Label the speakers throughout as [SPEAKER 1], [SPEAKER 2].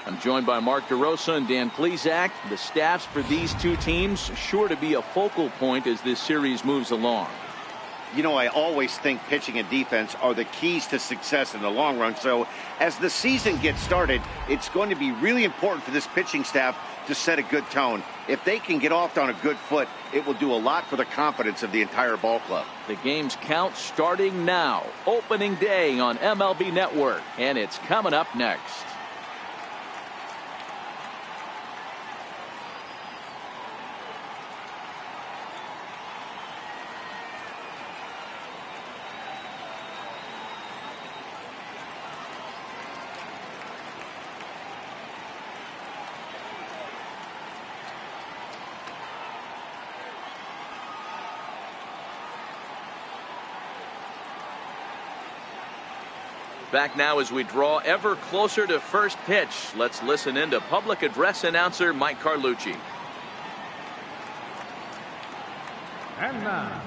[SPEAKER 1] I'm joined by Mark DeRosa and Dan Plesac. The staffs for these two teams sure to be a focal point as this series moves along.
[SPEAKER 2] You know, I always think pitching and defense are the keys to success in the long run. So as the season gets started, it's going to be really important for this pitching staff to set a good tone. If they can get off on a good foot, it will do a lot for the confidence of the entire ball club.
[SPEAKER 1] The game's count starting now. Opening day on MLB Network, and it's coming up next. Back now as we draw ever closer to first pitch. Let's listen in to public address announcer Mike Carlucci.
[SPEAKER 3] And now,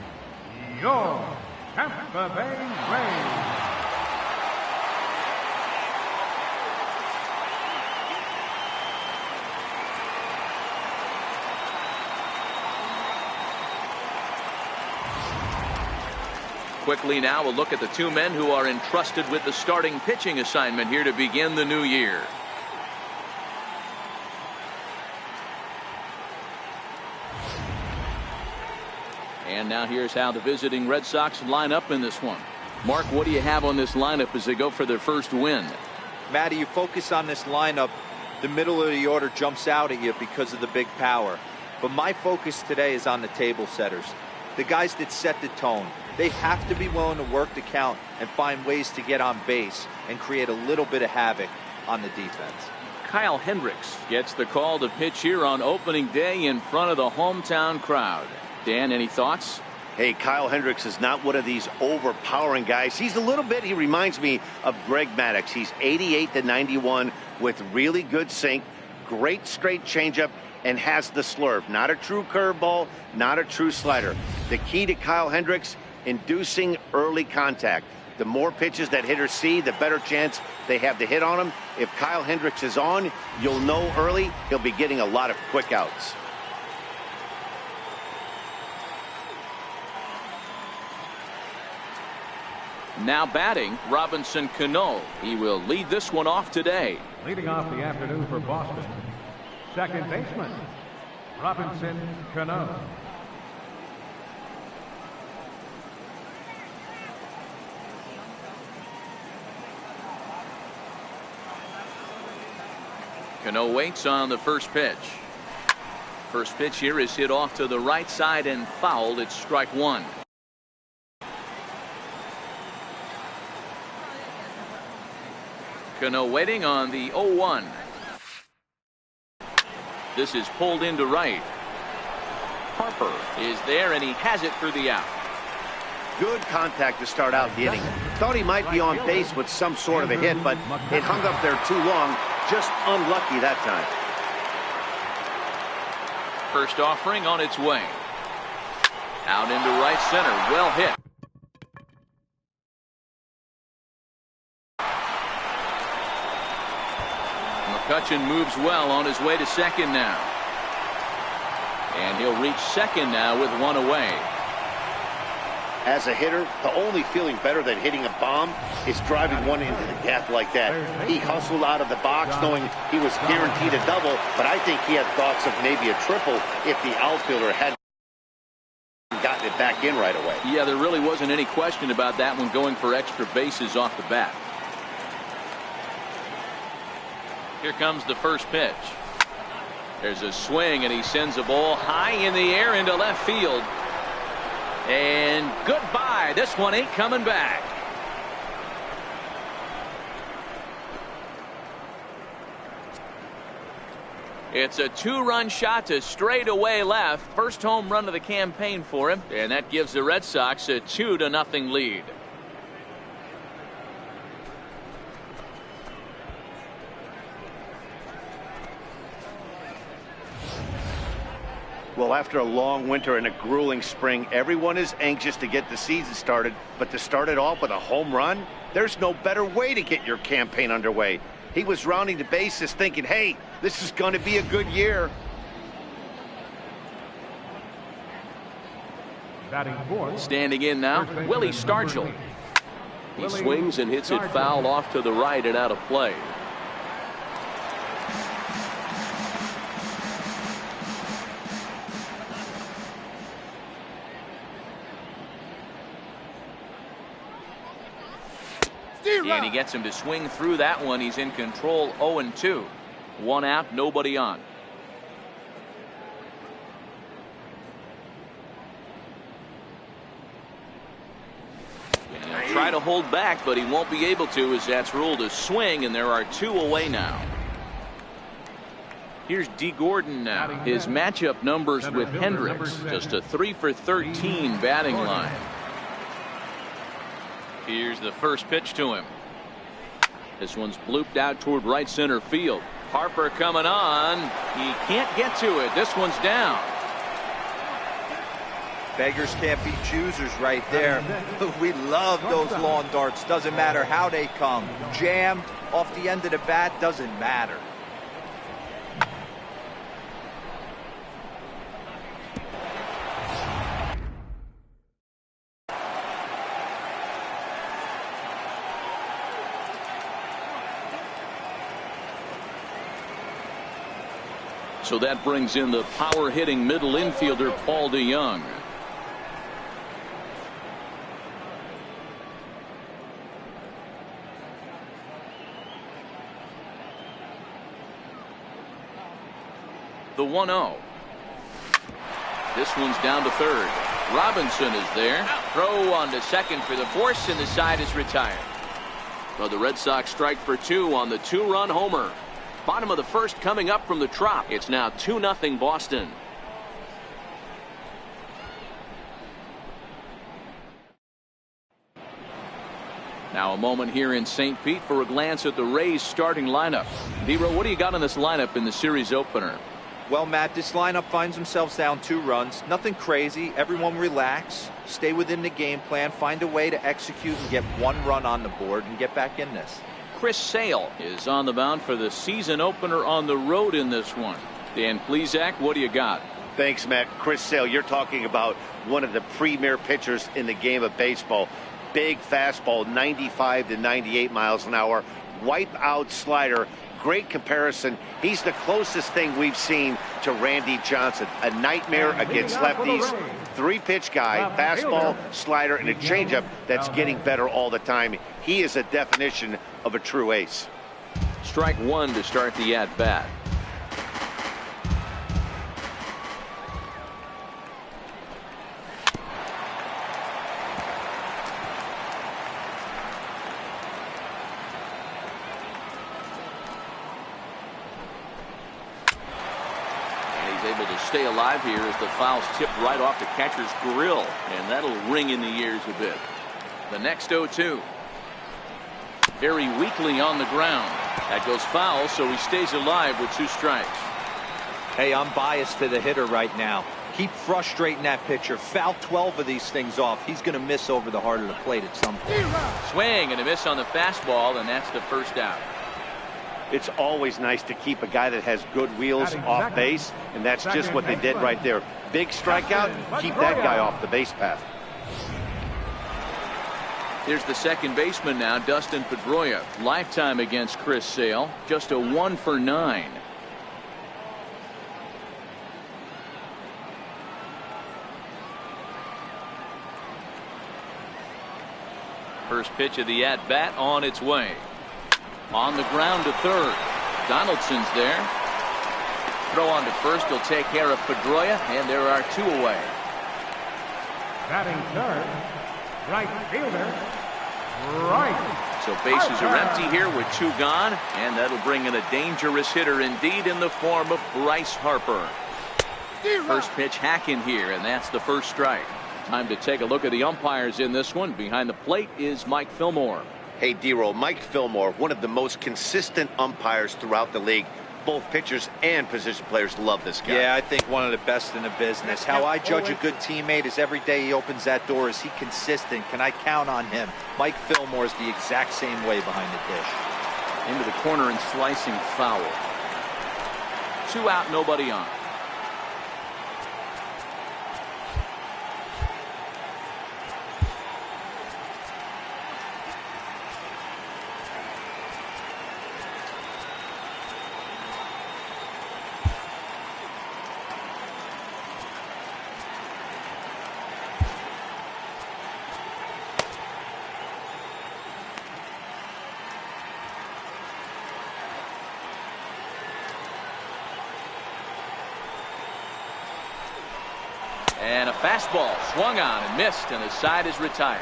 [SPEAKER 3] your Tampa Bay Rays.
[SPEAKER 1] Quickly now, a look at the two men who are entrusted with the starting pitching assignment here to begin the new year. And now here's how the visiting Red Sox line up in this one. Mark, what do you have on this lineup as they go for their first win?
[SPEAKER 4] Matty, you focus on this lineup, the middle of the order jumps out at you because of the big power. But my focus today is on the table setters, the guys that set the tone. They have to be willing to work the count and find ways to get on base and create a little bit of havoc on the defense.
[SPEAKER 1] Kyle Hendricks gets the call to pitch here on opening day in front of the hometown crowd. Dan, any thoughts?
[SPEAKER 2] Hey, Kyle Hendricks is not one of these overpowering guys. He reminds me of Greg Maddux. He's 88 to 91 with really good sink, great straight changeup, and has the slurve. Not a true curveball, not a true slider. The key to Kyle Hendricks, inducing early contact. The more pitches that hitters see, the better chance they have to hit on him. If Kyle Hendricks is on, you'll know early he'll be getting a lot of quick outs.
[SPEAKER 1] Now batting, Robinson Cano. He will lead this one off today.
[SPEAKER 3] Leading off the afternoon for Boston, second baseman, Robinson Cano.
[SPEAKER 1] Cano waits on the first pitch. First pitch here is hit off to the right side and fouled. It's strike one. Cano waiting on the 0-1. This is pulled into right. Harper is there and he has it for the out.
[SPEAKER 2] Good contact to start out the inning. Thought he might be on base with some sort of a hit, but it hung up there too long. Just unlucky that time.
[SPEAKER 1] First offering on its way. Out into right center. Well hit. McCutchen moves well on his way to second now. And he'll reach second now with one away.
[SPEAKER 2] As a hitter, the only feeling better than hitting a bomb is driving one into the gap like that. He hustled out of the box knowing he was guaranteed a double, but I think he had thoughts of maybe a triple if the outfielder hadn't gotten it back in right away.
[SPEAKER 1] Yeah, there really wasn't any question about that one, going for extra bases off the bat. Here comes the first pitch. There's a swing and he sends a ball high in the air into left field. And goodbye. This one ain't coming back. It's a two-run shot to straightaway left. First home run of the campaign for him, and that gives the Red Sox a 2-0 lead.
[SPEAKER 2] Well, after a long winter and a grueling spring, everyone is anxious to get the season started, but to start it off with a home run, there's no better way to get your campaign underway. He was rounding the bases thinking, hey, this is going to be a good year.
[SPEAKER 3] Batting fourth.
[SPEAKER 1] Standing in now, Willie Stargell. He swings and hits it foul off to the right and out of play. And he gets him to swing through that one. He's in control, 0-2. 1 out, nobody on. And he'll try to hold back, but he won't be able to, as that's ruled a swing, and there are 2 away now. Here's D. Gordon now. His matchup numbers with Hendricks, just a 3 for 13 batting line. Here's the first pitch to him. This one's blooped out toward right center field. Harper coming on. He can't get to it. This one's down.
[SPEAKER 4] Beggars can't be choosers right there. We love those lawn darts. Doesn't matter how they come. Jammed off the end of the bat, doesn't matter.
[SPEAKER 1] So that brings in the power hitting middle infielder Paul DeYoung. The 1-0. This one's down to third. Robinson is there. Throw on to second for the force, and the side is retired. Well, the Red Sox strike for 2 on the 2-run homer. Bottom of the first coming up from the Trop. It's now 2-0 Boston. Now a moment here in St. Pete for a glance at the Rays starting lineup. Dero, what do you got in this lineup in the series opener?
[SPEAKER 4] Well, Matt, this lineup finds themselves down 2 runs. Nothing crazy. Everyone relax. Stay within the game plan. Find a way to execute and get 1 run on the board and get back in this.
[SPEAKER 1] Chris Sale is on the mound for the season opener on the road in this one. Dan Plesac, what do you got?
[SPEAKER 2] Thanks, Matt. Chris Sale, you're talking about one of the premier pitchers in the game of baseball. Big fastball, 95 to 98 miles an hour. Wipe out slider. Great comparison. He's the closest thing we've seen to Randy Johnson. A nightmare against lefties. 3-pitch guy, fastball, slider, and a changeup that's getting better all the time. He is a definition of a true ace.
[SPEAKER 1] Strike 1 to start the at-bat. Able to stay alive here as the foul's tipped right off the catcher's grill, and that'll ring in the ears a bit. The next 0-2. Very weakly on the ground. That goes foul, so he stays alive with 2 strikes.
[SPEAKER 4] Hey, I'm biased to the hitter right now. Keep frustrating that pitcher. Foul 12 of these things off. He's going to miss over the heart of the plate at some point.
[SPEAKER 1] Swing and a miss on the fastball, and that's the first out.
[SPEAKER 2] It's always nice to keep a guy that has good wheels off base, and that's just what they did right there. Big strikeout, keep that guy off the base path.
[SPEAKER 1] Here's the second baseman now, Dustin Pedroia. Lifetime against Chris Sale, just a 1 for 9. First pitch of the at-bat on its way. On the ground to third. Donaldson's there. Throw on to first. He'll take care of Pedroia, and there are 2 away.
[SPEAKER 3] Batting third, right fielder, right.
[SPEAKER 1] So bases are empty here with 2 gone, and that'll bring in a dangerous hitter indeed in the form of Bryce Harper. First pitch hack in here, and that's the first strike. Time to take a look at the umpires in this one. Behind the plate is Mike Fillmore.
[SPEAKER 2] Hey, D-Roll, Mike Fillmore, one of the most consistent umpires throughout the league. Both pitchers and position players love this guy.
[SPEAKER 4] Yeah, I think one of the best in the business. How I judge a good teammate is every day he opens that door. Is he consistent? Can I count on him? Mike Fillmore is the exact same way behind the dish.
[SPEAKER 1] Into the corner and slicing foul. 2 out, nobody on. And a fastball swung on and missed, and the side is retired.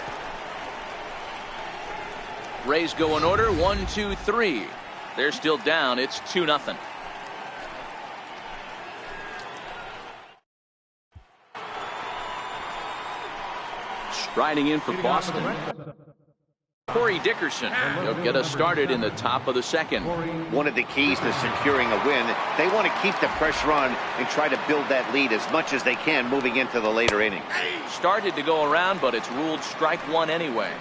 [SPEAKER 1] Rays go in order 1, 2, 3. They're still down. It's 2-0. Striding in for Boston, Corey Dickerson. He'll get us started in the top of the second.
[SPEAKER 2] One of the keys to securing a win, they want to keep the pressure on and try to build that lead as much as they can moving into the later innings.
[SPEAKER 1] Started to go around, but it's ruled strike one anyway.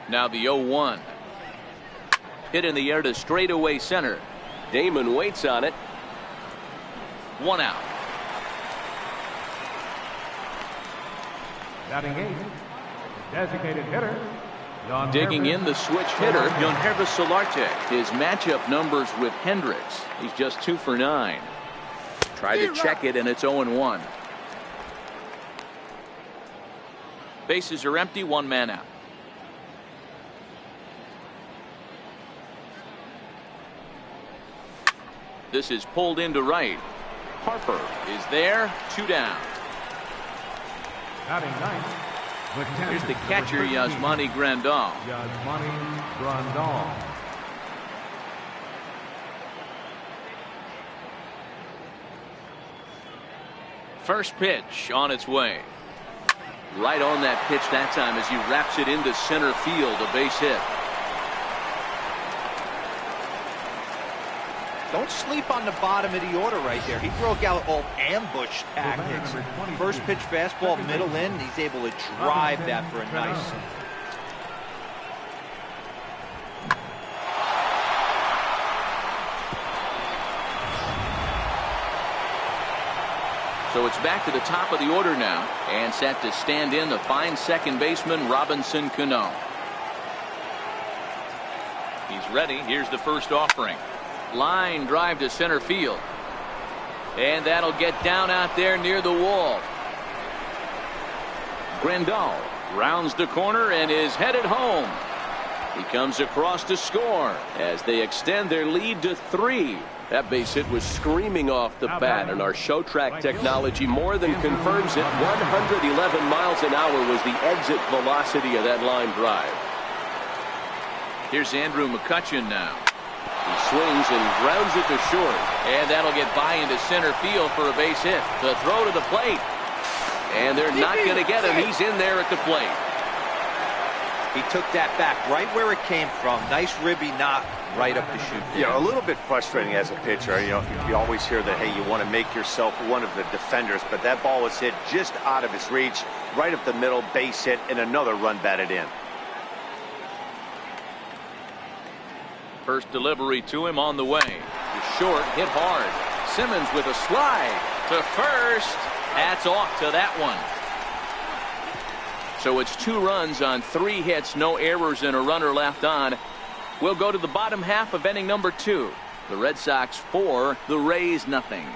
[SPEAKER 1] Now the 0-1. Hit in the air to straightaway center. Damon waits on it. 1 out.
[SPEAKER 3] Batting 8, designated hitter.
[SPEAKER 1] Digging in the switch hitter, Yonhervis Solarte. His matchup numbers with Hendricks. He's just 2 for 9. Tried to check it, and it's 0-1. Bases are empty, 1 man out. This is pulled into right. Harper is there, 2 down.
[SPEAKER 3] Batting 9.
[SPEAKER 1] Here's the catcher, Yasmani Grandal.
[SPEAKER 3] Yasmani Grandal.
[SPEAKER 1] First pitch on its way. Right on that pitch that time as he wraps it into center field, a base hit.
[SPEAKER 4] Don't sleep on the bottom of the order right there. He broke out all ambush tactics. First pitch fastball, middle in. He's able to drive that for a nice.
[SPEAKER 1] So it's back to the top of the order now, and set to stand in the fine second baseman Robinson Cano. He's ready. Here's the first offering. Line drive to center field. And that'll get down out there near the wall. Grandal rounds the corner and is headed home. He comes across to score as they extend their lead to 3.
[SPEAKER 5] That base hit was screaming off the bat, and our show track technology more than confirms it. 111 miles an hour was the exit velocity of that line drive.
[SPEAKER 1] Here's Andrew McCutchen now. He swings and grounds it to short, and that'll get by into center field for a base hit. The throw to the plate, and they're not going to get him. He's in there at the plate.
[SPEAKER 4] He took that back right where it came from. Nice ribby knock right up the chute.
[SPEAKER 2] You know, a little bit frustrating as a pitcher. You know, you always hear that, hey, you want to make yourself one of the defenders, but that ball was hit just out of his reach, right up the middle, base hit, and another run batted in.
[SPEAKER 1] First delivery to him on the way. The short, hit hard. Simmons with a slide to first. That's off to that one. So it's 2 runs on 3 hits, no errors, and a runner left on. We'll go to the bottom half of inning number 2. The Red Sox 4, the Rays nothing.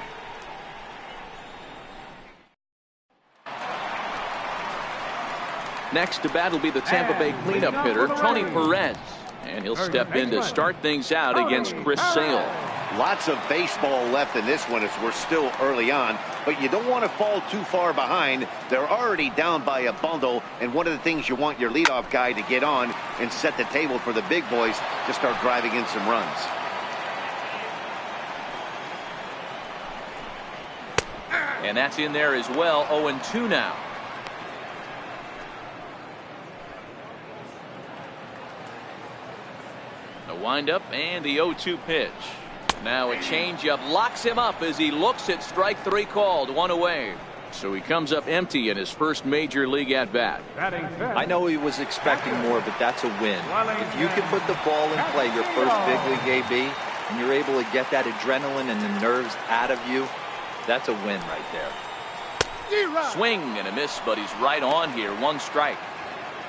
[SPEAKER 1] Next to bat will be the Tampa Bay cleanup hitter, Tony Perez. And he'll step in to start things out against Chris Sale.
[SPEAKER 2] Lots of baseball left in this one as we're still early on, but you don't want to fall too far behind. They're already down by a bundle, and one of the things you want your leadoff guy to get on and set the table for the big boys to start driving in some runs.
[SPEAKER 1] And that's in there as well. 0-2 now. The windup and the 0-2 pitch. Now a changeup locks him up as he looks at strike 3 called. 1 away. So he comes up empty in his first major league at bat.
[SPEAKER 4] I know he was expecting more, but that's a win. If you can put the ball in play your first big league AB, and you're able to get that adrenaline and the nerves out of you, that's a win right there.
[SPEAKER 1] Swing and a miss, but he's right on here. 1 strike.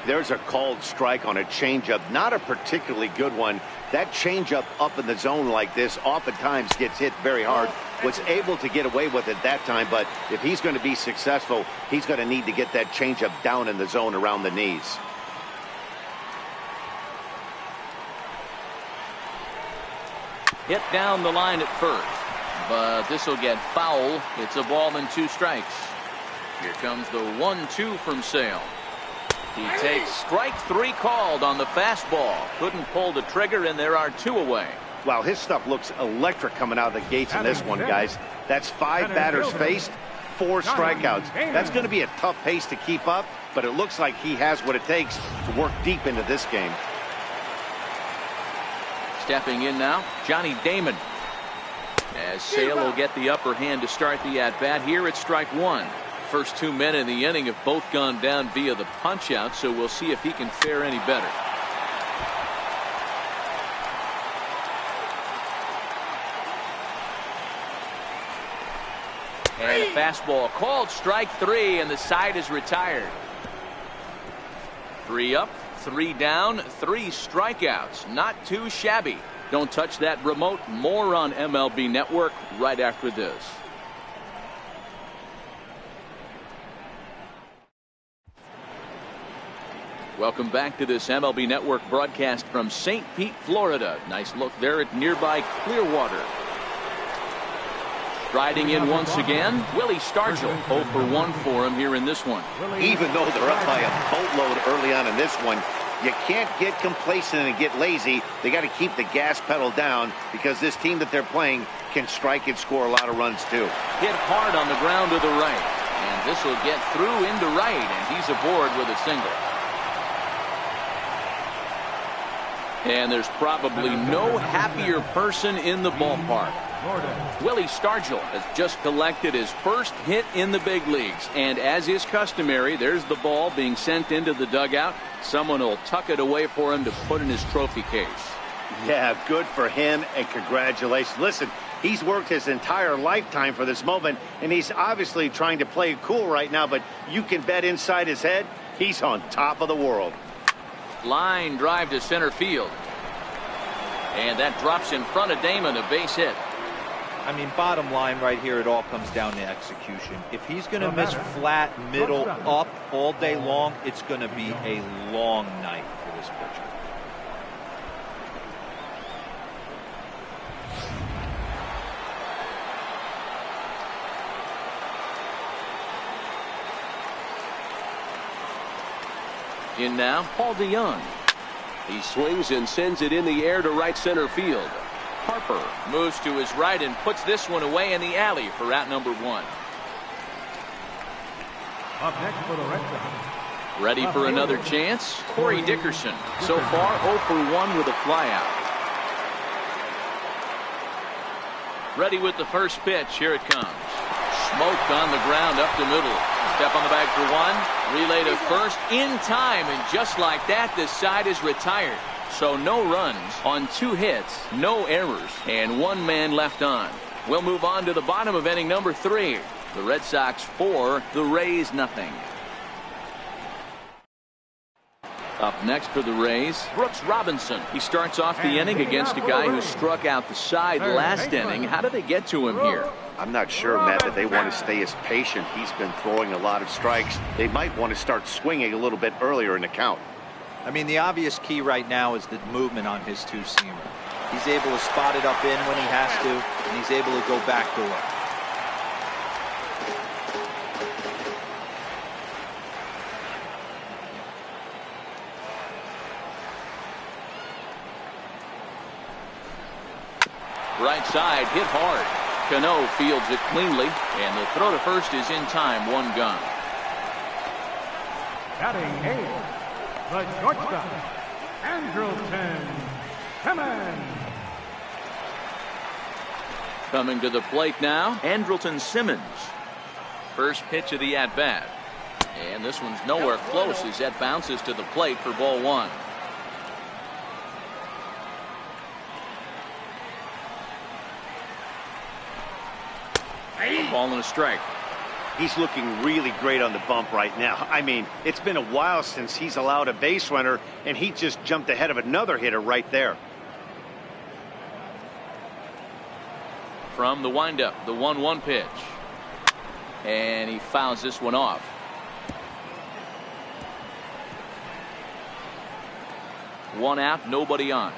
[SPEAKER 2] There's a called strike on a changeup, not a particularly good one. That changeup up in the zone like this oftentimes gets hit very hard. Was able to get away with it that time, but if he's going to be successful, he's going to need to get that changeup down in the zone around the knees.
[SPEAKER 1] Hit down the line at first, but this will get foul. It's a ball and 2 strikes. Here comes the 1-2 from Sale. He takes strike 3 called on the fastball. Couldn't pull the trigger, and there are 2 away.
[SPEAKER 2] Wow, his stuff looks electric coming out of the gates in this one, guys. That's 5 batters faced, 4 strikeouts. That's going to be a tough pace to keep up, but it looks like he has what it takes to work deep into this game.
[SPEAKER 1] Stepping in now, Johnny Damon. As Sale will get the upper hand to start the at-bat here at strike 1. First 2 men in the inning have both gone down via the punch-out, so we'll see if he can fare any better. And a fastball called strike 3, and the side is retired. 3 up, 3 down, 3 strikeouts. Not too shabby. Don't touch that remote. More on MLB Network right after this. Welcome back to this MLB Network broadcast from St. Pete, Florida. Nice look there at nearby Clearwater. Striding in once again, Willie Stargell. 0 for 1 for him here in this one.
[SPEAKER 2] Even though they're up by a boatload early on in this one, you can't get complacent and get lazy. They got to keep the gas pedal down because this team that they're playing can strike and score a lot of runs too.
[SPEAKER 1] Hit hard on the ground to the right. And this will get through into right, and he's aboard with a single. And there's probably no happier person in the ballpark. Willie Stargell has just collected his first hit in the big leagues. And as is customary, there's the ball being sent into the dugout. Someone will tuck it away for him to put in his trophy case.
[SPEAKER 2] Yeah, good for him, and congratulations. Listen, he's worked his entire lifetime for this moment, and he's obviously trying to play it cool right now, but you can bet inside his head, he's on top of the world.
[SPEAKER 1] Line drive to center field. And that drops in front of Damon, a base hit.
[SPEAKER 4] I mean, bottom line right here, it all comes down to execution. If he's going to miss flat, middle, up all day long, it's going to be a long night for this pitcher.
[SPEAKER 1] In now, Paul DeYoung.
[SPEAKER 5] He swings and sends it in the air to right center field.
[SPEAKER 1] Harper moves to his right and puts this one away in the alley for out number 1.
[SPEAKER 3] Up next for the Red Sox.
[SPEAKER 1] Ready for another chance? Corey Dickerson. So far 0 for 1 with a flyout. Ready with the first pitch. Here it comes. Smoked on the ground up the middle. Step on the bag for 1. Relay to first in time, and just like that, the side is retired. So no runs on 2 hits, no errors, and 1 man left on. We'll move on to the bottom of inning number 3. The Red Sox 4, the Rays nothing. Up next for the Rays, Brooks Robinson. He starts off the inning against a guy who struck out the side last inning. How did they get to him here?
[SPEAKER 2] I'm not sure, Matt, that they want to stay as patient. He's been throwing a lot of strikes. They might want to start swinging a little bit earlier in the count.
[SPEAKER 4] I mean, the obvious key right now is the movement on his 2-seamer. He's able to spot it up in when he has to, and he's able to go backdoor.
[SPEAKER 1] Right side, hit hard. Cano fields it cleanly, and the throw to first is in time. 1 gone.
[SPEAKER 3] Batting 8, the shortstop, Andrelton Simmons.
[SPEAKER 1] Coming to the plate now, Andrelton Simmons. First pitch of the at-bat. And this one's nowhere close as that bounces to the plate for ball one. A ball and a strike.
[SPEAKER 2] He's looking really great on the bump right now. I mean, it's been a while since he's allowed a base runner, and he just jumped ahead of another hitter right there.
[SPEAKER 1] From the windup, the 1-1 pitch. And he fouls this one off. One out, nobody on.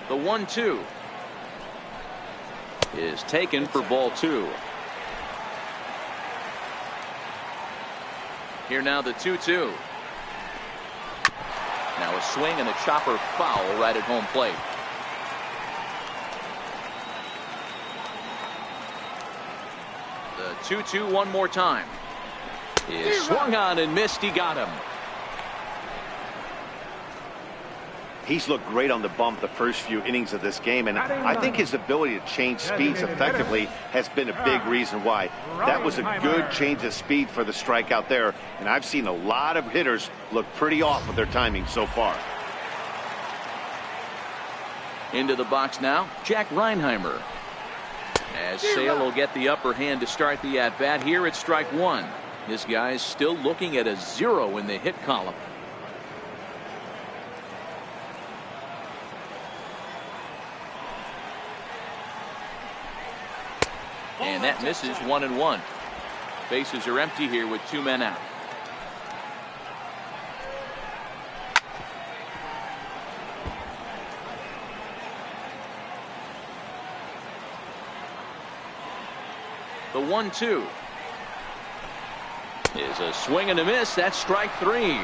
[SPEAKER 1] The 1-2 is taken for ball two. Here now the 2-2. Now a swing and a chopper foul right at home plate. The 2-2 one more time. Is swung on and missed. He got him.
[SPEAKER 2] He's looked great on the bump the first few innings of this game, and I think his ability to change speeds effectively has been a big reason why. That was a good change of speed for the strikeout there, and I've seen a lot of hitters look pretty off with their timing so far.
[SPEAKER 1] Into the box now, Jack Reinheimer. As Sale will get the upper hand to start the at-bat here at strike one. This guy's still looking at a 0 in the hit column. And that misses 1-1. Bases are empty here with 2 men out. The 1-2 is a swing and a miss. That's strike three.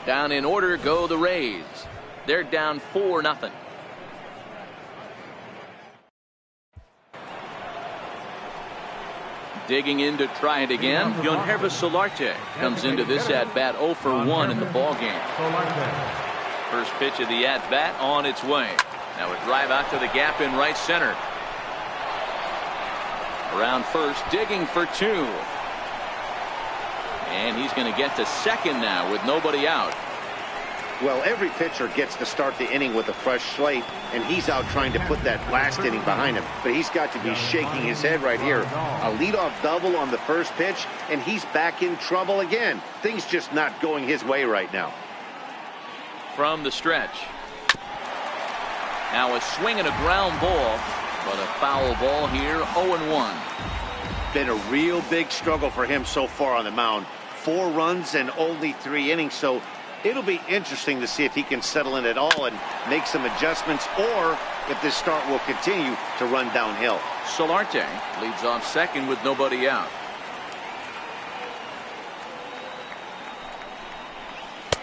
[SPEAKER 1] Down in order go the Rays. They're down 4-0. Digging in to try it again. Yonhervis Solarte comes into this at-bat 0 for 1 in the ballgame. First pitch of the at-bat on its way. Now a drive out to the gap in right center. Around first, digging for 2. And he's going to get to second now with nobody out.
[SPEAKER 2] Well, every pitcher gets to start the inning with a fresh slate, and he's out trying to put that last inning behind him. But he's got to be shaking his head right here. A leadoff double on the first pitch, and he's back in trouble again. Things just not going his way right now.
[SPEAKER 1] From the stretch. Now a swing and a ground ball, but a foul ball here, 0-1.
[SPEAKER 2] Been a real big struggle for him so far on the mound. 4 runs and only 3 innings, so it'll be interesting to see if he can settle in at all and make some adjustments, or if this start will continue to run downhill.
[SPEAKER 1] Solarte leads off second with nobody out.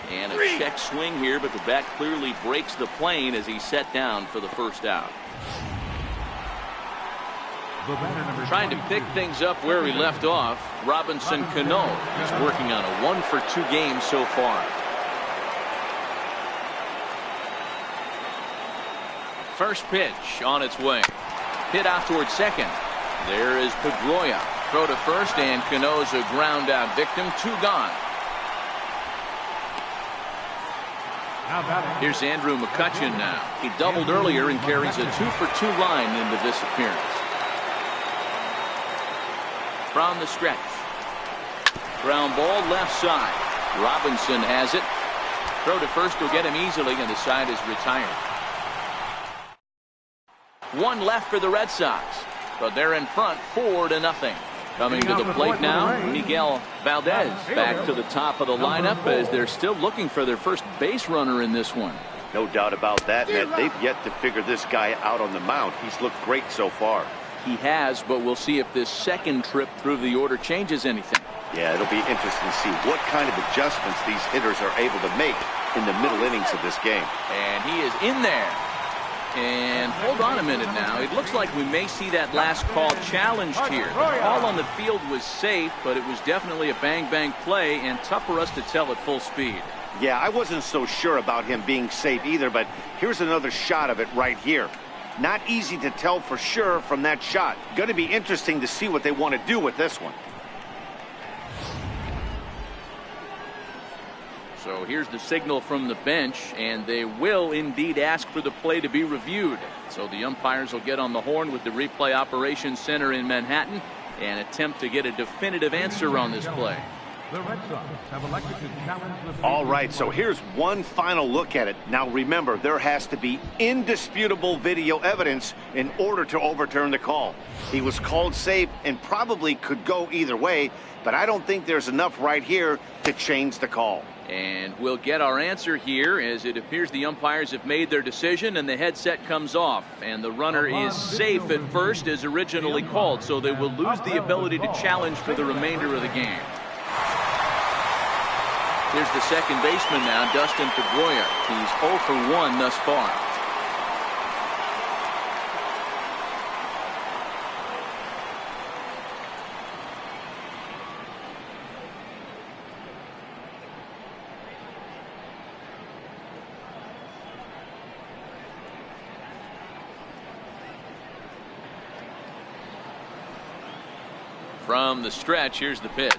[SPEAKER 1] And a check swing here, but the bat clearly breaks the plane as he's set down for the first out. Trying to pick things up where he left off, Robinson Cano is working on a 1 for 2 game so far. First pitch on its way. Hit out towards second. There is Pedroia. Throw to first, and Cano's a ground out victim. 2 gone. Here's Andrew McCutchen now. He doubled earlier and carries a 2 for 2 line into this appearance. From the stretch. Ground ball left side. Robinson has it. Throw to first will get him easily, and the side is retired. 1 left for the Red Sox, but they're in front 4-0. Coming to the plate now, Miguel Valdez back to the top of the lineup as they're still looking for their first base runner in this one.
[SPEAKER 2] No doubt about that, Matt. They've yet to figure this guy out on the mound. He's looked great so far.
[SPEAKER 1] He has, but we'll see if this second trip through the order changes anything.
[SPEAKER 2] Yeah, it'll be interesting to see what kind of adjustments these hitters are able to make in the middle innings of this game.
[SPEAKER 1] And he is in there. And hold on a minute now. It looks like we may see that last call challenged here. The call on the field was safe, but it was definitely a bang-bang play and tough for us to tell at full speed.
[SPEAKER 2] Yeah, I wasn't so sure about him being safe either, but here's another shot of it right here. Not easy to tell for sure from that shot. Going to be interesting to see what they want to do with this one.
[SPEAKER 1] So here's the signal from the bench, and they will indeed ask for the play to be reviewed. So the umpires will get on the horn with the replay operations center in Manhattan and attempt to get a definitive answer on this play.
[SPEAKER 3] The Red Sox have elected to challenge the...
[SPEAKER 2] All right, so here's one final look at it. Now remember, there has to be indisputable video evidence in order to overturn the call. He was called safe and probably could go either way, but I don't think there's enough right here to change the call.
[SPEAKER 1] And we'll get our answer here as it appears the umpires have made their decision and the headset comes off. And the runner is safe at first as originally called, so they will lose the ability to challenge for the remainder of the game. Here's the second baseman now, Dustin Pedroia. He's 0 for 1 thus far. From the stretch, here's the pitch.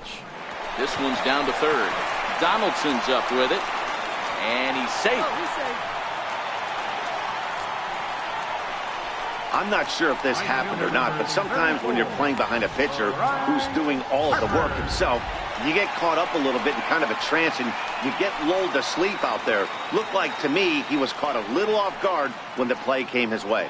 [SPEAKER 1] This one's down to third. Donaldson's up with it, and he's safe.
[SPEAKER 2] I'm not sure if this happened or not, but sometimes when you're playing behind a pitcher who's doing all of the work himself, you get caught up a little bit in kind of a trance and you get lulled to sleep out there. Looked like to me he was caught a little off guard when the play came his way.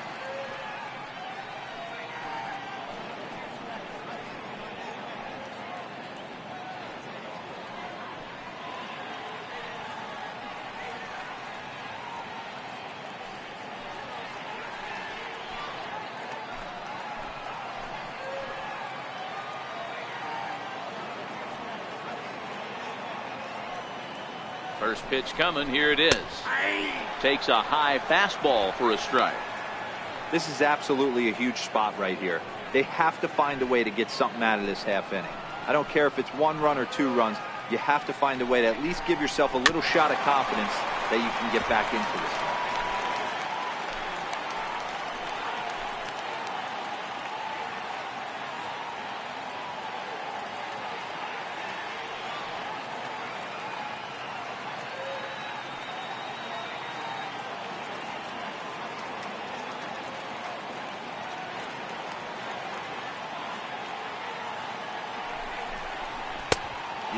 [SPEAKER 1] First pitch coming. Here it is. Takes a high fastball for a strike.
[SPEAKER 4] This is absolutely a huge spot right here. They have to find a way to get something out of this half inning. I don't care if it's 1 run or 2 runs. You have to find a way to at least give yourself a little shot of confidence that you can get back into this one.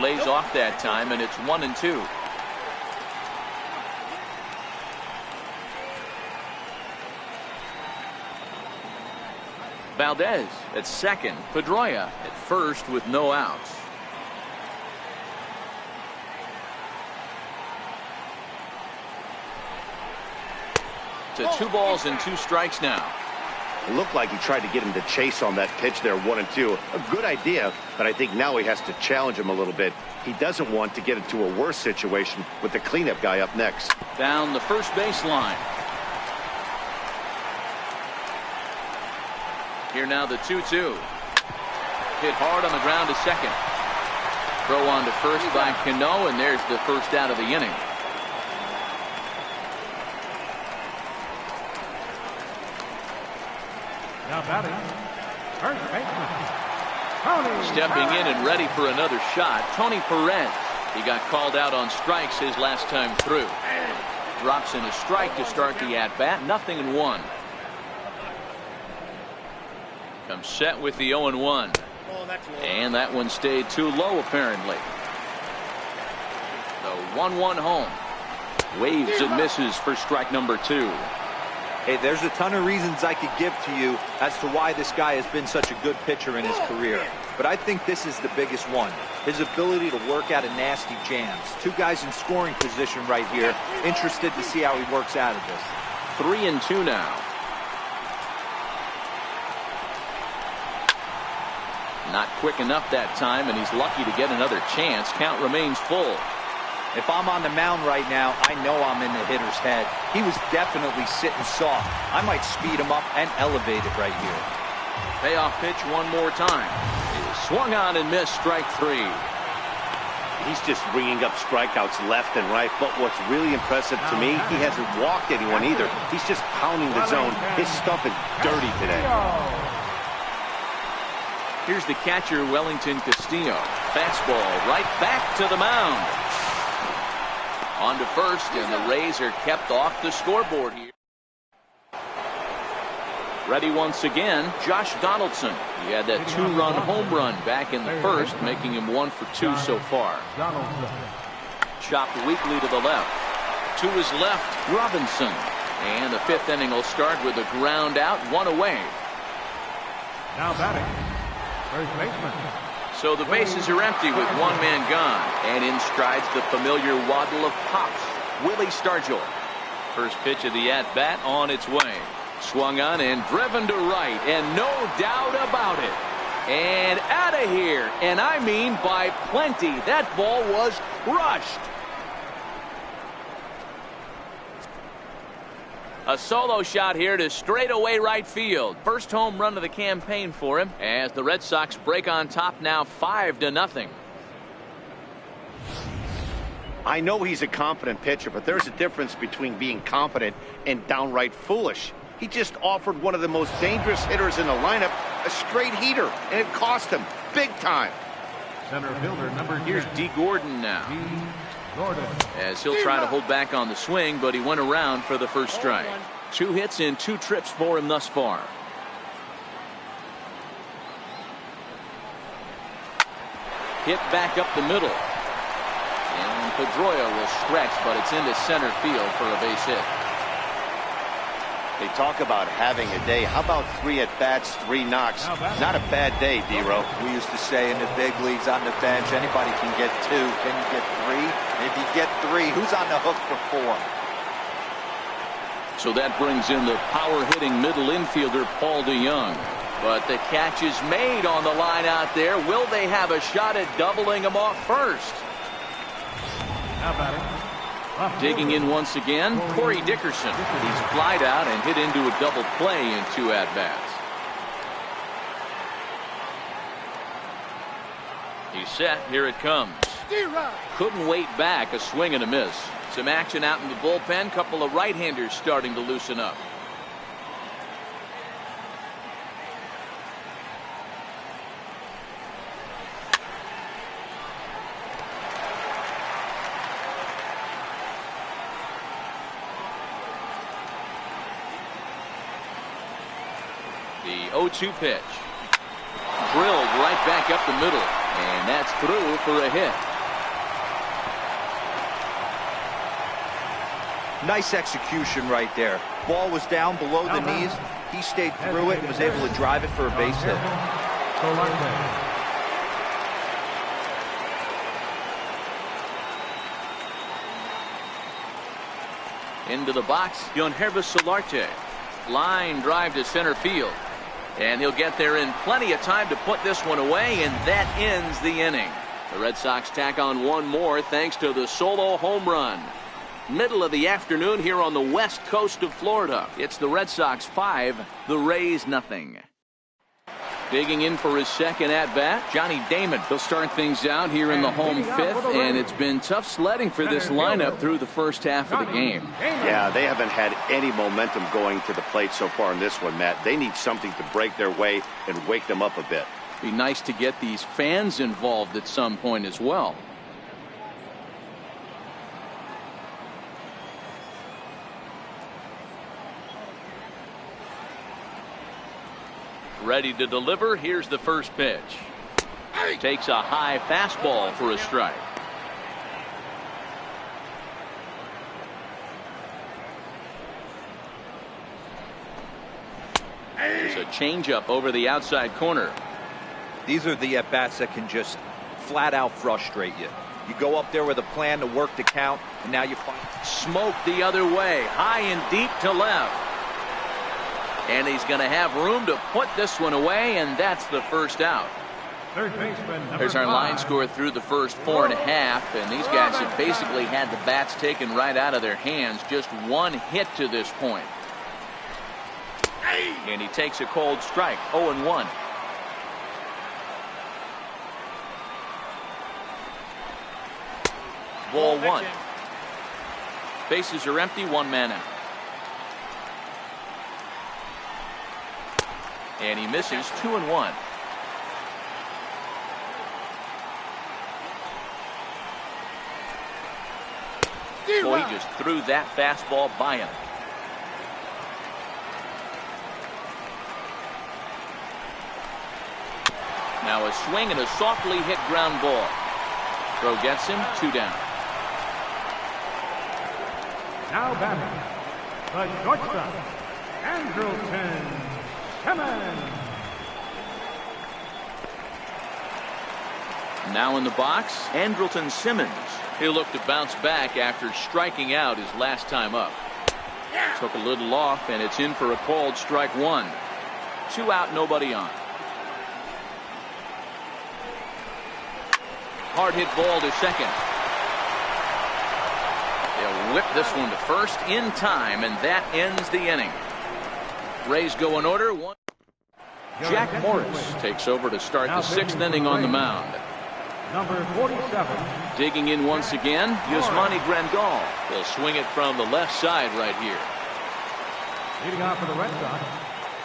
[SPEAKER 1] Lays off that time, and it's 1-2. Valdez at second. Pedroia at first with no outs. To 2 balls and 2 strikes now.
[SPEAKER 2] It looked like he tried to get him to chase on that pitch there, 1-2. A good idea, but I think now he has to challenge him a little bit. He doesn't want to get into a worse situation with the cleanup guy up next.
[SPEAKER 1] Down the first baseline. Here now the 2-2. Hit hard on the ground to second. Throw on to first by Cano, and there's the first out of the inning.
[SPEAKER 3] Now batting, first baseman, Tony.
[SPEAKER 1] Stepping in and ready for another shot, Tony Perez. He got called out on strikes his last time through. Drops in a strike to start the at-bat, 0-1. Comes set with the 0-1. And that one stayed too low apparently. The 1-1 home. Waves and misses for strike number 2.
[SPEAKER 4] Hey, there's a ton of reasons I could give to you as to why this guy has been such a good pitcher in his career. But I think this is the biggest one. His ability to work out of nasty jams. Two guys in scoring position right here. Interested to see how he works out of this.
[SPEAKER 1] 3-2 now. Not quick enough that time, and he's lucky to get another chance. Count remains full.
[SPEAKER 4] If I'm on the mound right now, I know I'm in the hitter's head. He was definitely sitting soft. I might speed him up and elevate it right here.
[SPEAKER 1] Payoff pitch one more time. He swung on and missed, strike 3.
[SPEAKER 2] He's just bringing up strikeouts left and right. But what's really impressive to me, he hasn't walked anyone either. He's just pounding the zone. His stuff is dirty today.
[SPEAKER 1] Here's the catcher, Wellington Castillo. Fastball right back to the mound. On to first, and the Rays are kept off the scoreboard here. Ready once again, Josh Donaldson. He had that 2-run home run back in the first, making him 1 for 2 so far. Chopped weakly to the left. To his left, Robinson. And the 5th inning will start with a ground out, 1 away.
[SPEAKER 3] Now batting, first baseman.
[SPEAKER 1] So the bases are empty with 1 man gone. And in strides the familiar waddle of pops, Willie Stargell. First pitch of the at-bat on its way. Swung on and driven to right, and no doubt about it. And out of here, and I mean by plenty. That ball was crushed. A solo shot here to straightaway right field. First home run of the campaign for him as the Red Sox break on top now 5-0.
[SPEAKER 2] I know he's a confident pitcher, but there's a difference between being confident and downright foolish. He just offered one of the most dangerous hitters in the lineup a straight heater, and it cost him big time.
[SPEAKER 3] Center fielder number 10.
[SPEAKER 1] Here's D. Gordon now.
[SPEAKER 3] D. Gordon.
[SPEAKER 1] As he'll try to hold back on the swing, but he went around for the first strike. 2 hits in 2 trips for him thus far. Hit back up the middle. And Pedroia will stretch, but it's into center field for a base hit.
[SPEAKER 2] They talk about having a day. How about 3 at-bats, 3 knocks? Not a bad day, D-Row.
[SPEAKER 4] We used to say in the big leagues on the bench, anybody can get 2. Can you get 3? If you get 3, who's on the hook for 4?
[SPEAKER 1] So that brings in the power-hitting middle infielder, Paul DeYoung. But the catch is made on the line out there. Will they have a shot at doubling him off first?
[SPEAKER 3] Now batting.
[SPEAKER 1] Digging in once again, Corey Dickerson. He's flied out and hit into a double play in 2 at-bats. He's set. Here it comes. Couldn't wait back. A swing and a miss. Some action out in the bullpen. Couple of right-handers starting to loosen up. The 0-2 pitch. Drilled right back up the middle. And that's through for a hit.
[SPEAKER 4] Nice execution right there. Ball was down below the knees. He stayed through it and was able to drive it for a base hit.
[SPEAKER 1] Into the box, Yonhervis Solarte. Line drive to center field. And he'll get there in plenty of time to put this one away, and that ends the inning. The Red Sox tack on one more thanks to the solo home run. Middle of the afternoon here on the west coast of Florida. It's the Red Sox 5, the Rays nothing. Digging in for his second at-bat, Johnny Damon. He'll start things out here in the home 5th, and it's been tough sledding for this lineup through the first half of the game.
[SPEAKER 2] Yeah, they haven't had any momentum going to the plate so far in this one, Matt. They need something to break their way and wake them up a bit.
[SPEAKER 1] Be nice to get these fans involved at some point as well. Ready to deliver. Here's the first pitch. Takes a high fastball for a strike. a changeup over the outside corner.
[SPEAKER 4] These are the at-bats that can just flat out frustrate you. You go up there with a plan to work the count, and now you find
[SPEAKER 1] Smoke the other way, high and deep to left. And he's going to have room to put this one away, and that's the first out.
[SPEAKER 3] Third baseman, number
[SPEAKER 1] There's our line
[SPEAKER 3] 5.
[SPEAKER 1] score through the first 4.5, and these guys have basically had the bats taken right out of their hands. Just one hit to this point. And he takes a cold strike, 0-1. Ball 1. Bases are empty, 1 man out. And he misses, 2-1. Boy, he just threw that fastball by him. Now a swing and a softly hit ground ball. Throw gets him, 2 down.
[SPEAKER 3] Now batting, the shortstop, Andrelton Simmons.
[SPEAKER 1] Now in the box, Andrelton Simmons. He'll look to bounce back after striking out his last time up. Took a little off, and it's in for a called strike 1. 2 out, nobody on. Hard hit ball to second. They'll whip this one to first in time, and that ends the inning. Rays go in order. Jack Morris takes over to start the 6th inning on the mound.
[SPEAKER 3] Number 47.
[SPEAKER 1] Digging in once again, Yasmani Grandal. He'll swing it from the left side right here.
[SPEAKER 3] Leading off for the Red Sox,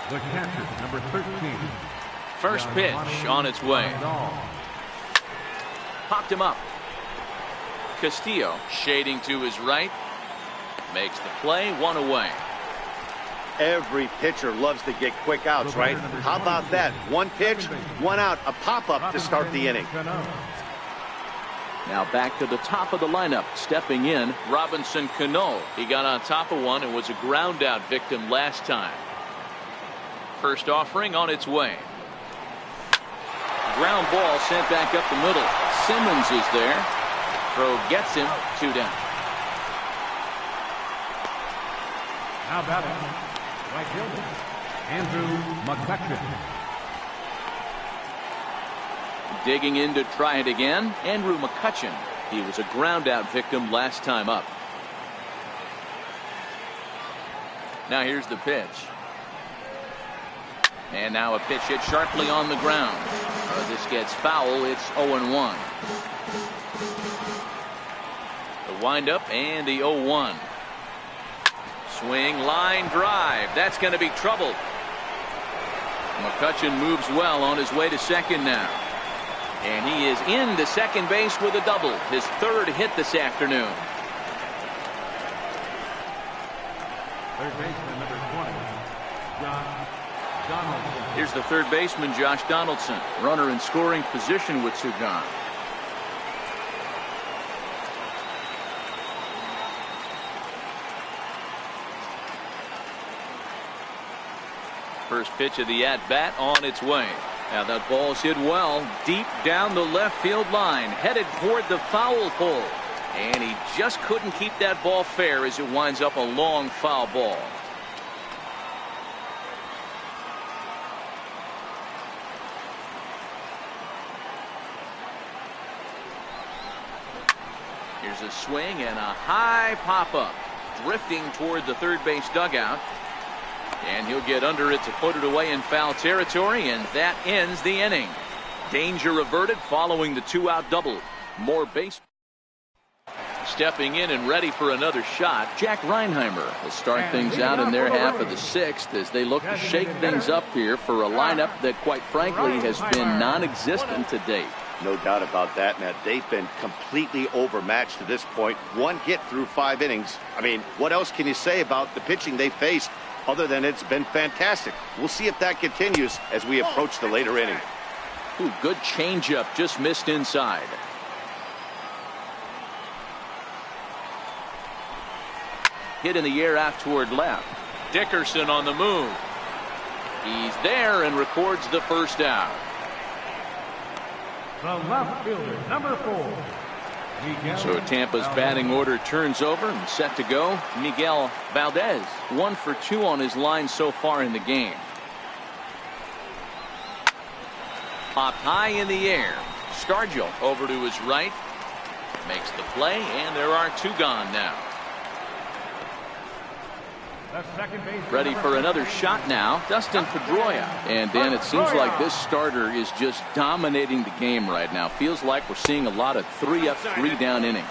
[SPEAKER 3] the catcher, number 13.
[SPEAKER 1] First pitch on its way. Popped him up. Castillo shading to his right. Makes the play, 1 away.
[SPEAKER 2] Every pitcher loves to get quick outs, right? How about that? 1 pitch, 1 out, a pop-up to start the inning.
[SPEAKER 1] Now back to the top of the lineup. Stepping in, Robinson Cano. He got on top of one and was a ground out victim last time. First offering on its way. Ground ball sent back up the middle. Simmons is there. Throw gets him, 2 down.
[SPEAKER 3] Now batting, right fielder, Andrew McCutcheon.
[SPEAKER 1] Digging in to try it again, Andrew McCutcheon. He was a ground out victim last time up. Now here's the pitch. And now a pitch hit sharply on the ground. This gets foul. It's 0-1. The windup and the 0-1. Swing, line drive. That's going to be trouble. McCutcheon moves well on his way to second now. And he is into second base with a double. His 3rd hit this afternoon.
[SPEAKER 3] Third baseman, number 20, Josh Donaldson.
[SPEAKER 1] Here's the third baseman, Josh Donaldson. Runner in scoring position with 2 gone. First pitch of the at-bat on its way. Now that ball's hit well deep down the left field line, headed toward the foul pole. And he just couldn't keep that ball fair as it winds up a long foul ball. Here's a swing and a high pop-up. Drifting toward the third base dugout. And he'll get under it to put it away in foul territory, and that ends the inning. Danger averted following the 2-out double. More base. Stepping in and ready for another shot, Jack Reinheimer will start things out in their half of the 6th as they look to shake things up here for a lineup that quite frankly has been non-existent to date.
[SPEAKER 2] No doubt about that, Matt. They've been completely overmatched to this point. 1 hit through 5 innings. I mean, what else can you say about the pitching they faced other than it's been fantastic? We'll see if that continues as we approach the later inning.
[SPEAKER 1] Ooh, good changeup, just missed inside. Hit in the air out toward left. Dickerson on the move. He's there and records the first out.
[SPEAKER 3] The left fielder, number 4. Miguel
[SPEAKER 1] So Tampa's batting order turns over and set to go. Miguel Valdez, 1 for 2 on his line so far in the game. Popped high in the air. Stargell over to his right. Makes the play, and there are 2 gone now.
[SPEAKER 3] The second base
[SPEAKER 1] Ready for another shot now, Dustin Pedroia. And Dan, it seems like this starter is just dominating the game right now. Feels like we're seeing a lot of 3-up, 3-down innings.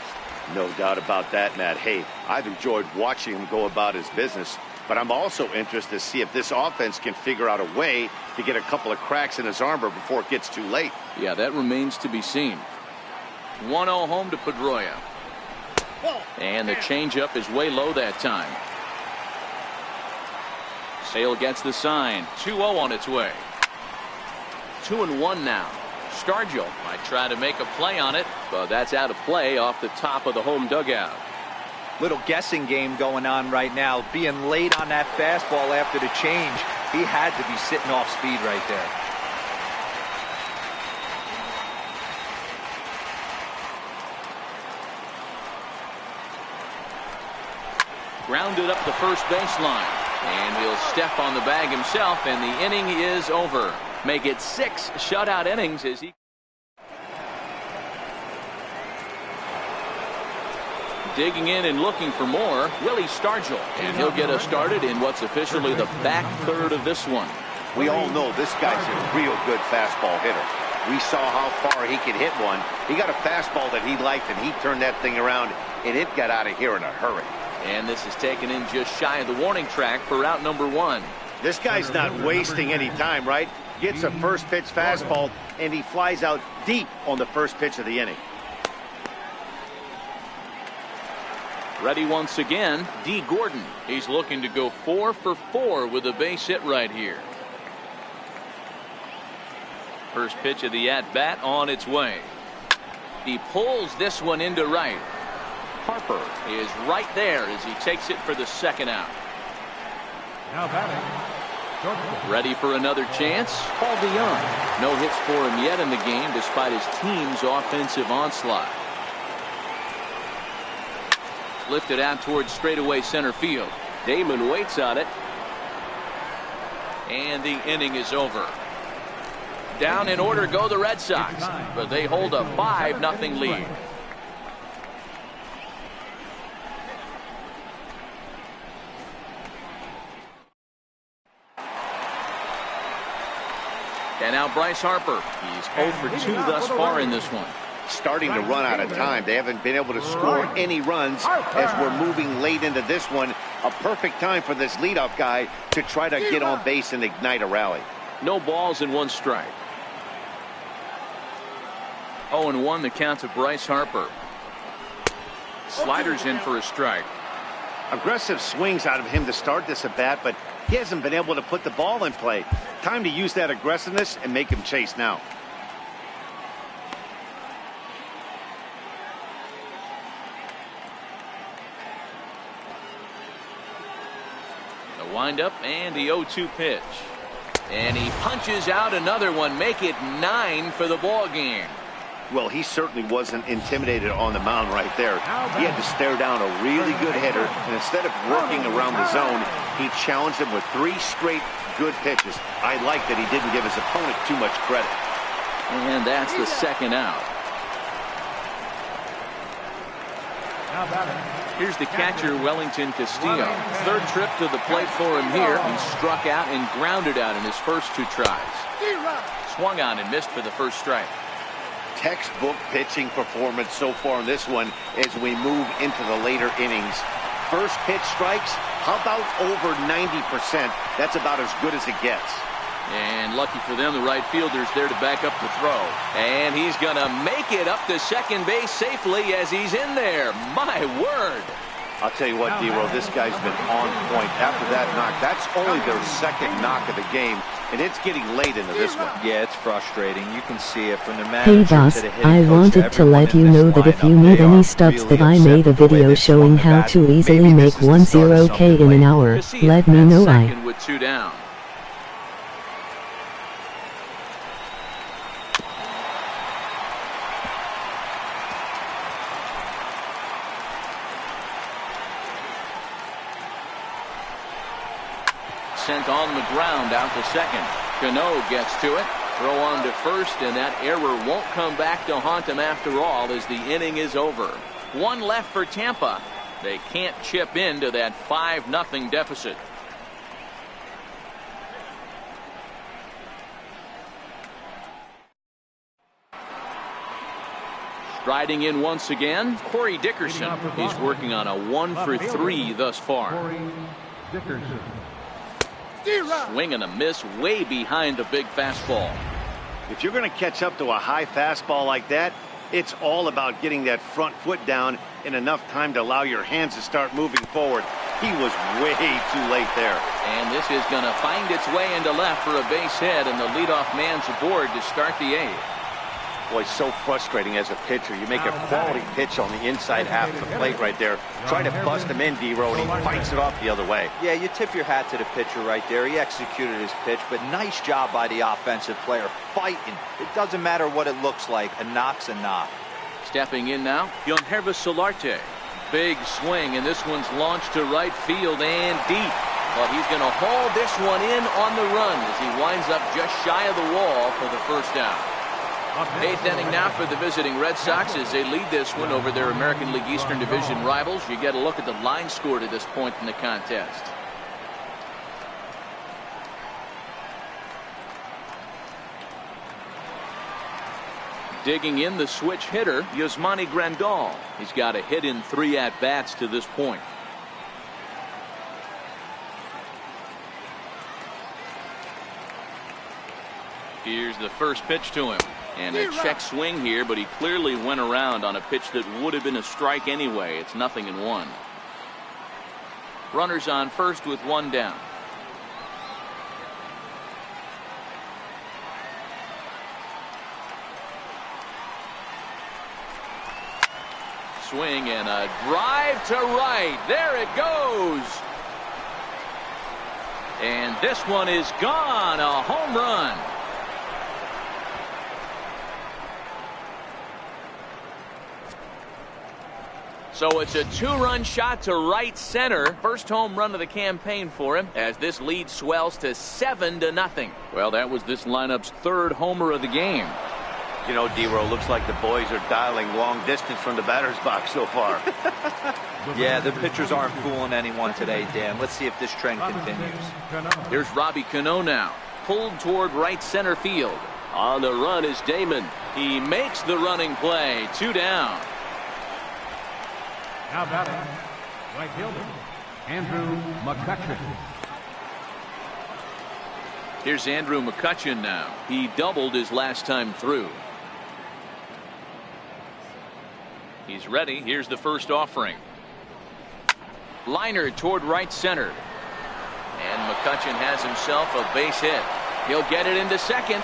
[SPEAKER 2] No doubt about that, Matt. Hey, I've enjoyed watching him go about his business, but I'm also interested to see if this offense can figure out a way to get a couple of cracks in his armor before it gets too late.
[SPEAKER 1] Yeah, that remains to be seen. 1-0 home to Pedroia. And the changeup is way low that time. Sale gets the sign. 2-0 on its way. 2-1 now. Stargell might try to make a play on it, but that's out of play off the top of the home dugout.
[SPEAKER 4] Little guessing game going on right now. Being late on that fastball after the change. He had to be sitting off speed right there.
[SPEAKER 1] Grounded up the first baseline. And he'll step on the bag himself, and the inning is over. Make it 6 shutout innings as he digging in and looking for more. Willie Stargell, and he'll get us started in what's officially the back third of this one.
[SPEAKER 2] We all know this guy's a real good fastball hitter. We saw how far he could hit one. He got a fastball that he liked, and he turned that thing around, and it got out of here in a hurry.
[SPEAKER 1] And this is taken in just shy of the warning track for out number 1.
[SPEAKER 2] This guy's not wasting any time, right? Gets a first pitch fastball, and he flies out deep on the first pitch of the inning.
[SPEAKER 1] Ready once again, D. Gordon. He's looking to go 4 for 4 with a base hit right here. First pitch of the at-bat on its way. He pulls this one into right. Harper is right there as he takes it for the second out.
[SPEAKER 3] now batting.
[SPEAKER 1] Ready for another chance? Paul DeYoung. No hits for him yet in the game despite his team's offensive onslaught. Lifted out towards straightaway center field.
[SPEAKER 5] Damon waits on it.
[SPEAKER 1] And the inning is over. Down in order go the Red Sox, but they hold a 5-0 lead. And now Bryce Harper. He's 0 for 2 thus far in this one.
[SPEAKER 2] Starting to run out of time. They haven't been able to score any runs as we're moving late into this one. A perfect time for this leadoff guy to try to get on base and ignite a rally.
[SPEAKER 1] No balls and 1 strike. 0-1 the count to Bryce Harper. Sliders in for a strike.
[SPEAKER 2] Aggressive swings out of him to start this at bat, but he hasn't been able to put the ball in play. Time to use that aggressiveness and make him chase now.
[SPEAKER 1] The windup and the 0-2 pitch. And he punches out another one. Make it 9 for the ball game.
[SPEAKER 2] Well, he certainly wasn't intimidated on the mound right there. He had to stare down a really good hitter, and instead of working around the zone, he challenged him with 3 straight good pitches. I like that he didn't give his opponent too much credit.
[SPEAKER 1] And that's the second out.
[SPEAKER 3] Now batting.
[SPEAKER 1] Here's the catcher, Wellington Castillo. Third trip to the plate for him here. He struck out and grounded out in his first 2 tries. Swung on and missed for the first strike.
[SPEAKER 2] Textbook pitching performance so far in this one as we move into the later innings. First pitch strikes, how about over 90%? That's about as good as it gets.
[SPEAKER 1] And lucky for them, the right fielder's there to back up the throw. And he's going to make it up to second base safely as he's in there. My word.
[SPEAKER 2] I'll tell you what, D-Roll, this guy's been on point. After that knock, that's only their second knock of the game, and it's getting late into this one.
[SPEAKER 4] Yeah, it's frustrating. You can see it from the
[SPEAKER 6] Hey
[SPEAKER 4] manager
[SPEAKER 6] boss,
[SPEAKER 4] to the hitting
[SPEAKER 6] I
[SPEAKER 4] coach,
[SPEAKER 6] wanted to
[SPEAKER 4] everyone
[SPEAKER 6] let
[SPEAKER 4] in
[SPEAKER 6] you
[SPEAKER 4] this
[SPEAKER 6] know that if you
[SPEAKER 4] lineup,
[SPEAKER 6] need
[SPEAKER 4] they
[SPEAKER 6] any
[SPEAKER 4] are
[SPEAKER 6] stuff
[SPEAKER 4] really
[SPEAKER 6] that I
[SPEAKER 4] upset
[SPEAKER 6] made a
[SPEAKER 4] with the way
[SPEAKER 6] video
[SPEAKER 4] they
[SPEAKER 6] showing
[SPEAKER 4] swung the
[SPEAKER 6] how
[SPEAKER 4] bat.
[SPEAKER 6] to easily
[SPEAKER 4] Maybe
[SPEAKER 6] make
[SPEAKER 4] this is the start of
[SPEAKER 6] 10K in
[SPEAKER 4] something
[SPEAKER 6] an
[SPEAKER 4] like
[SPEAKER 6] hour.
[SPEAKER 1] To see it
[SPEAKER 6] Let me
[SPEAKER 1] at
[SPEAKER 6] know.
[SPEAKER 1] second with 2 down. sent on the ground out to second. Cano gets to it. Throw on to first, and that error won't come back to haunt him after all as the inning is over. One left for Tampa. They can't chip into that 5-0 deficit. Striding in once again, Corey Dickerson. He's working on a 1-for-3 thus far. Swing and a miss way behind the big fastball.
[SPEAKER 2] If you're going to catch up to a high fastball like that, it's all about getting that front foot down in enough time to allow your hands to start moving forward. He was way too late there.
[SPEAKER 1] And this is going to find its way into left for a base hit, and the leadoff man's aboard to start the 8th.
[SPEAKER 2] Boy, so frustrating as a pitcher. You make a quality pitch on the inside half of the plate right there. Try to bust him in, D-Row, and he fights it off the other way.
[SPEAKER 4] Yeah, you tip your hat to the pitcher right there. He executed his pitch, but nice job by the offensive player fighting. It doesn't matter what it looks like. A knock's a knock.
[SPEAKER 1] Stepping in now, Yonhervis Solarte. Big swing, and this one's launched to right field and deep. But he's going to haul this one in on the run as he winds up just shy of the wall for the first out. 8th inning now for the visiting Red Sox as they lead this one over their American League Eastern Division rivals. You get a look at the line score to this point in the contest. Digging in the switch hitter, Yasmani Grandal. He's got a hit in 3 at-bats to this point. Here's the first pitch to him. And a check swing here, but he clearly went around on a pitch that would have been a strike anyway. It's 0-1. Runners on first with 1 down. Swing and a drive to right. There it goes. And this one is gone. A home run. So it's a 2-run shot to right center. First home run of the campaign for him as this lead swells to 7-0. Well, that was this lineup's 3rd homer of the game.
[SPEAKER 2] You know, D-Row, looks like the boys are dialing long distance from the batter's box so far.
[SPEAKER 4] Yeah, the pitchers aren't fooling anyone today, Dan. Let's see if this trend continues.
[SPEAKER 1] Here's Robbie Cano now, pulled toward right center field. On the run is Damon. He makes the running play. 2 down.
[SPEAKER 3] Now batting, right fielder, Andrew McCutchen.
[SPEAKER 1] Here's Andrew McCutchen now. He doubled his last time through. He's ready. Here's the first offering. Liner toward right center. And McCutchen has himself a base hit. He'll get it into second.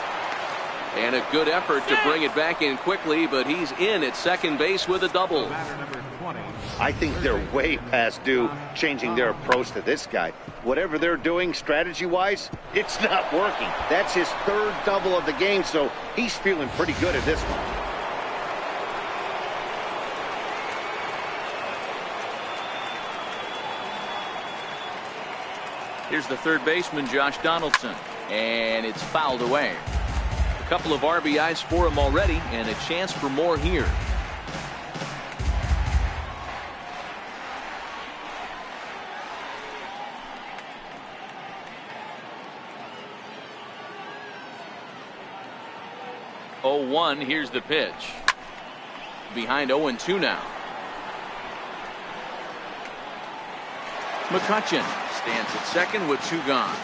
[SPEAKER 1] And a good effort to bring it back in quickly, but he's in at second base with a double.
[SPEAKER 2] I think they're way past due changing their approach to this guy. Whatever they're doing strategy-wise, it's not working. That's his 3rd double of the game, so he's feeling pretty good at this one.
[SPEAKER 1] Here's the third baseman, Josh Donaldson, and it's fouled away. A couple of RBIs for him already, and a chance for more here. Oh-1, here's the pitch. Behind 0-2 now. McCutchen stands at second with 2 gone.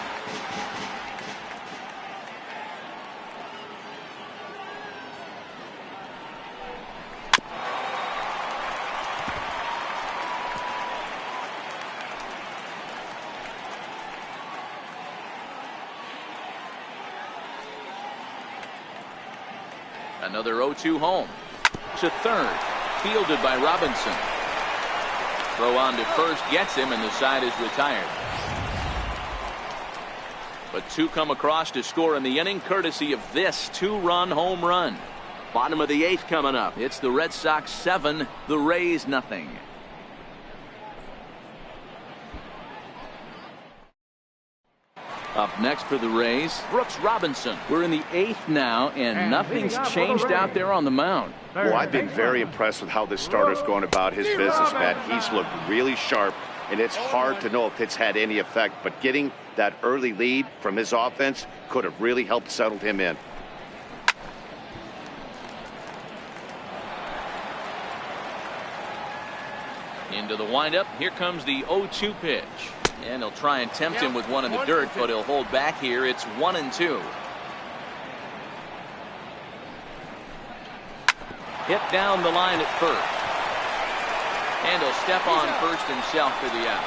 [SPEAKER 1] Another 0-2 home. To third. Fielded by Robinson. Throw on to first gets him, and the side is retired. But 2 come across to score in the inning, courtesy of this 2-run home run. Bottom of the 8th coming up. It's the Red Sox 7, the Rays 0. Up next for the Rays, Brooks Robinson. We're in the 8th now, and nothing's changed out there on the mound.
[SPEAKER 2] Well, I've been very impressed with how this starter's going about his business, Matt. He's looked really sharp, and it's hard to know if it's had any effect. But getting that early lead from his offense could have really helped settle him in.
[SPEAKER 1] Into the windup. Here comes the 0-2 pitch. And he'll try and tempt him with one in the dirt, but he'll hold back here. It's 1-2. Hit down the line at first. And he'll step on first himself for the out.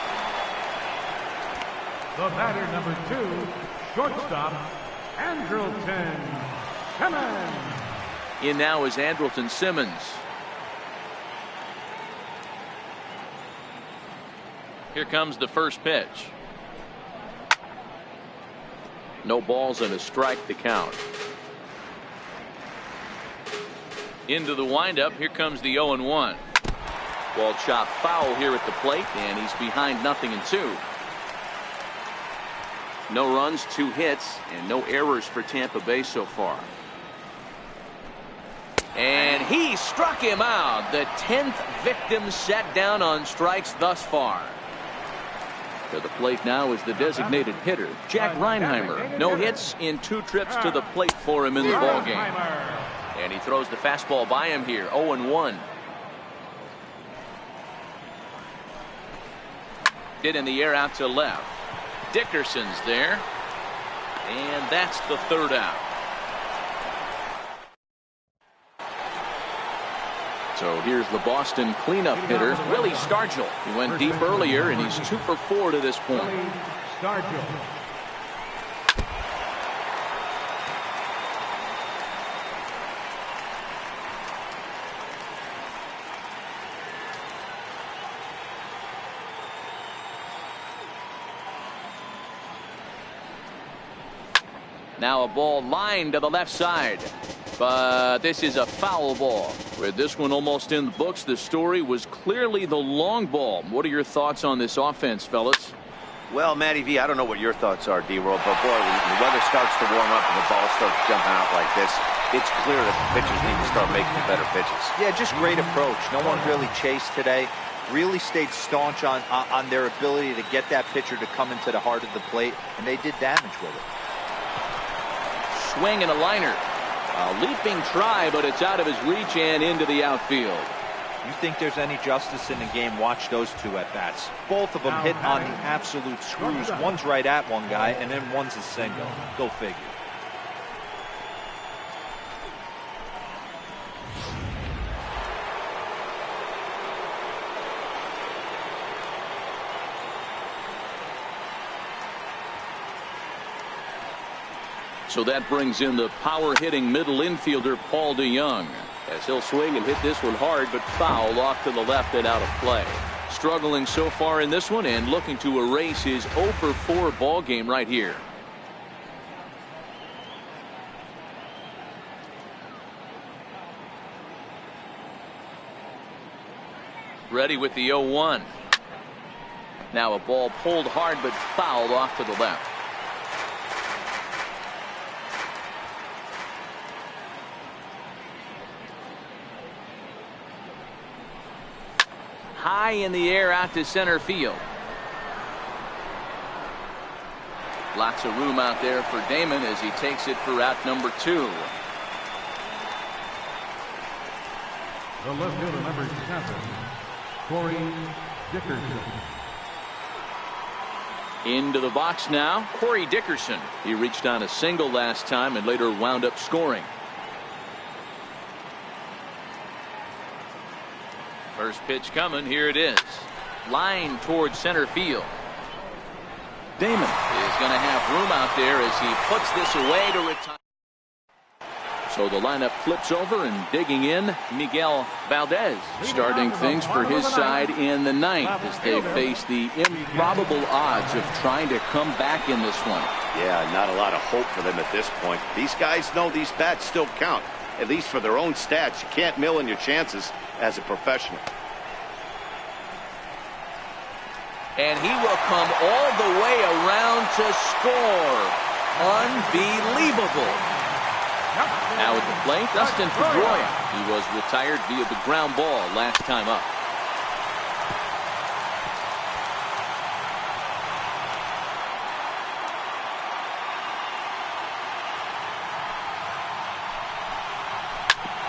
[SPEAKER 3] The batter, number 2, shortstop, Andrelton Simmons.
[SPEAKER 1] In now is Andrelton Simmons. Here comes the first pitch. No balls and a strike to count. Into the windup. Here comes the 0-1. Ball chopped foul here at the plate, and he's behind 0-2. No runs, 2 hits, and no errors for Tampa Bay so far. And he struck him out. The 10th victim set down on strikes thus far. To the plate now is the designated hitter, Jack Reinheimer. No hits in 2 trips to the plate for him in the ballgame. And he throws the fastball by him here, 0-1. Hit in the air out to left. Dickerson's there. And that's the 3rd out. So here's the Boston cleanup hitter, Willie Stargell. He went deep earlier, and he's 2 for 4 to this point.
[SPEAKER 3] Stargell.
[SPEAKER 1] Now a ball lined to the left side. But this is a foul ball. With this one almost in the books, the story was clearly the long ball. What are your thoughts on this offense, fellas?
[SPEAKER 2] Well, Matty V, I don't know what your thoughts are, D-Roll, but boy, when the weather starts to warm up and the ball starts jumping out like this, it's clear that the pitchers need to start making better pitches.
[SPEAKER 4] Yeah, just great approach. No one really chased today. Really stayed staunch on their ability to get that pitcher to come into the heart of the plate, and they did damage with it.
[SPEAKER 1] Swing and a liner. A leaping try, but it's out of his reach and into the outfield.
[SPEAKER 4] You think there's any justice in the game? Watch those 2 at-bats. Both of them hit on the absolute screws. One's right at one guy, and then one's a single. Go figure.
[SPEAKER 1] So that brings in the power-hitting middle infielder, Paul DeYoung.
[SPEAKER 5] As he'll swing and hit this one hard, but foul off to the left and out of play.
[SPEAKER 1] Struggling so far in this one and looking to erase his 0 for 4 ball game right here. Ready with the 0-1. Now a ball pulled hard but fouled off to the left. High in the air out to center field. Lots of room out there for Damon as he takes it for out number 2.
[SPEAKER 3] The left fielder, number 7, Corey Dickerson.
[SPEAKER 1] Into the box now, Corey Dickerson. He reached on a single last time and later wound up scoring. First pitch coming. Here it is. Line towards center field. Damon is going to have room out there as he puts this away to retire. So the lineup flips over, and digging in, Miguel Valdez starting things for his side in the 9th as they face the improbable odds of trying to come back in this one.
[SPEAKER 2] Yeah, not a lot of hope for them at this point. These guys know these bats still count, at least for their own stats. You can't mill in your chances as a professional.
[SPEAKER 1] And he will come all the way around to score. Unbelievable. Now at the plate, Dustin Pedroia. He was retired via the ground ball last time up.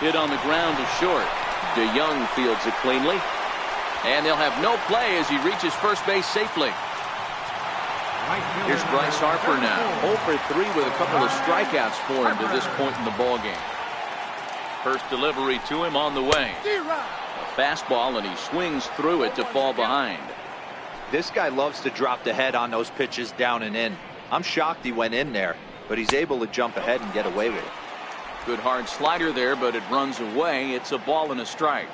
[SPEAKER 1] Hit on the ground to short. DeYoung fields it cleanly. And they'll have no play as he reaches first base safely. Here's Bryce Harper now. 0 for 3 with a couple of strikeouts for him to this point in the ballgame. First delivery to him on the way. A fastball, and he swings through it to fall behind.
[SPEAKER 4] This guy loves to drop the head on those pitches down and in. I'm shocked he went in there, but he's able to jump ahead and get away with it.
[SPEAKER 1] Good hard slider there, but it runs away. It's a ball and a strike.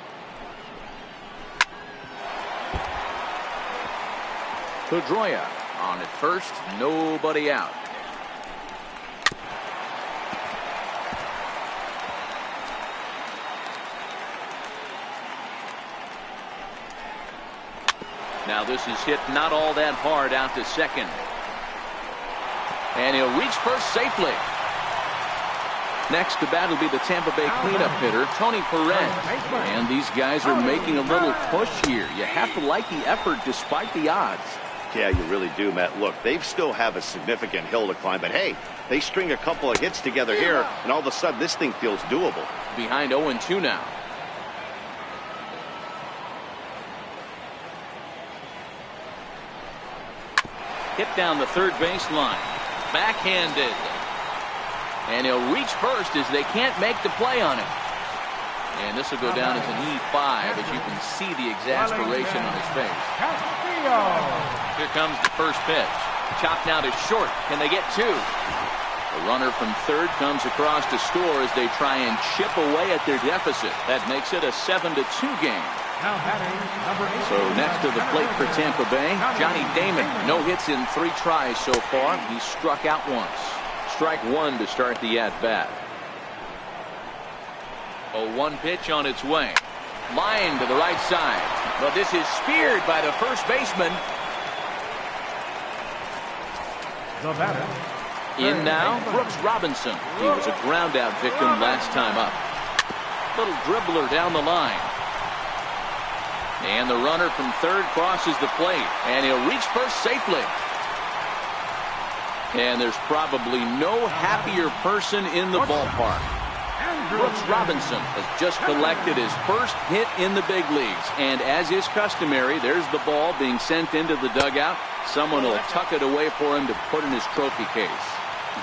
[SPEAKER 1] Pedroia on at first, nobody out. Now this is hit not all that hard out to second. And he'll reach first safely. Next to bat will be the Tampa Bay cleanup hitter, Tony Perez. And these guys are making a little push here. You have to like the effort despite the odds.
[SPEAKER 2] Yeah, you really do, Matt. Look, they still have a significant hill to climb, but hey, they string a couple of hits together here, and all of a sudden this thing feels doable.
[SPEAKER 1] Behind 0-2 now. Hit down the third baseline. Backhanded. And he'll reach first as they can't make the play on him. And this will go down as an E5 as you can see the exasperation on his face. Here comes the first pitch. Chopped now to short. Can they get two? The runner from third comes across to score as they try and chip away at their deficit. That makes it a 7-2 game. So next to the plate for Tampa Bay, Johnny Damon. No hits in 3 tries so far. He struck out once. Strike one to start the at-bat. A 1 pitch on its way. Line to the right side. But this is speared by the first baseman. In now, Brooks Robinson. He was a ground-out victim last time up. Little dribbler down the line. And the runner from third crosses the plate. And he'll reach first safely. And there's probably no happier person in the ballpark. Brooks Robinson has just collected his first hit in the big leagues. And as is customary, there's the ball being sent into the dugout. Someone will tuck it away for him to put in his trophy case.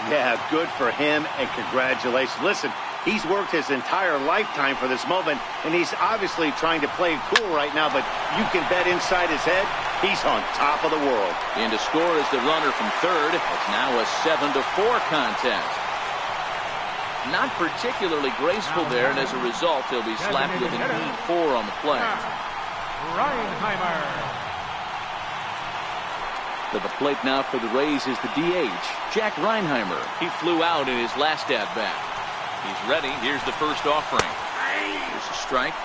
[SPEAKER 2] Yeah, good for him, and congratulations. Listen, he's worked his entire lifetime for this moment, and he's obviously trying to play it cool right now, but you can bet inside his head, he's on top of the world.
[SPEAKER 1] In to score is the runner from third. It's now a 7-4 contest. Not particularly graceful there, and as a result, he'll be slapped with an E4 on the play. To the plate now for the Rays is the DH, Jack Reinheimer. He flew out in his last at-bat. He's ready. Here's the first offering. Here's a strike.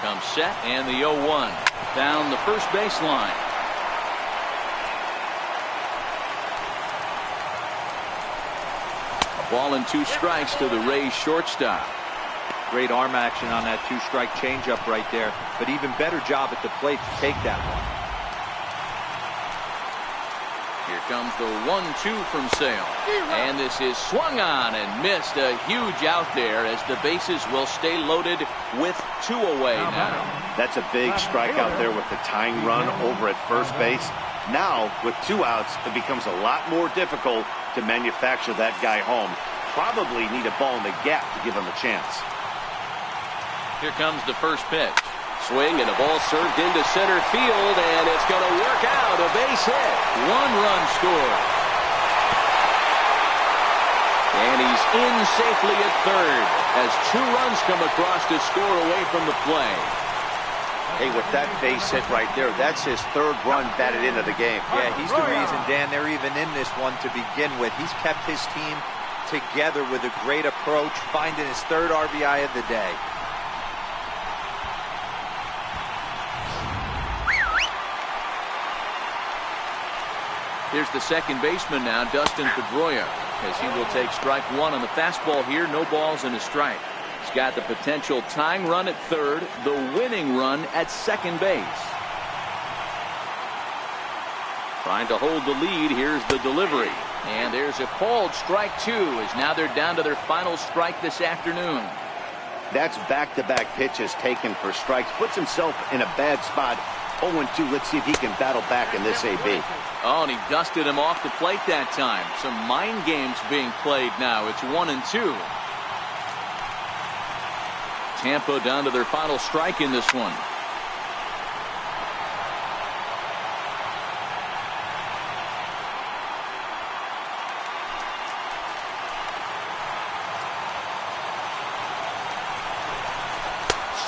[SPEAKER 1] Comes set, and the 0-1. Down the first baseline. A ball and 2 strikes to the Rays shortstop.
[SPEAKER 4] Great arm action on that 2-strike changeup right there, but even better job at the plate to take that one.
[SPEAKER 1] Here comes the 1-2 from Sale. And this is swung on and missed. A huge out there as the bases will stay loaded with 2 away now.
[SPEAKER 2] That's a big strikeout there with the tying run over at first base. Now, with 2 outs, it becomes a lot more difficult to manufacture that guy home. Probably need a ball in the gap to give him a chance.
[SPEAKER 1] Here comes the first pitch. Swing and a ball served into center field, and it's going to work out. A base hit. 1-run score. And he's in safely at third as 2 runs come across to score away from the play.
[SPEAKER 2] Hey, with that base hit right there, that's his 3rd run batted into the game.
[SPEAKER 4] Yeah, he's the reason, Dan, they're even in this one to begin with. He's kept his team together with a great approach, finding his 3rd RBI of the day.
[SPEAKER 1] Here's the second baseman now, Dustin Pedroia, as he will take strike one on the fastball here. No balls and a strike. He's got the potential tying run at third, the winning run at second base. Trying to hold the lead. Here's the delivery. And there's a called strike two, as now they're down to their final strike this afternoon.
[SPEAKER 2] That's back-to-back pitches taken for strikes. Puts himself in a bad spot. 0-2. Let's see if he can battle back in this AB.
[SPEAKER 1] Oh, and he dusted him off the plate that time. Some mind games being played now. It's 1-2. Tampa down to their final strike in this one.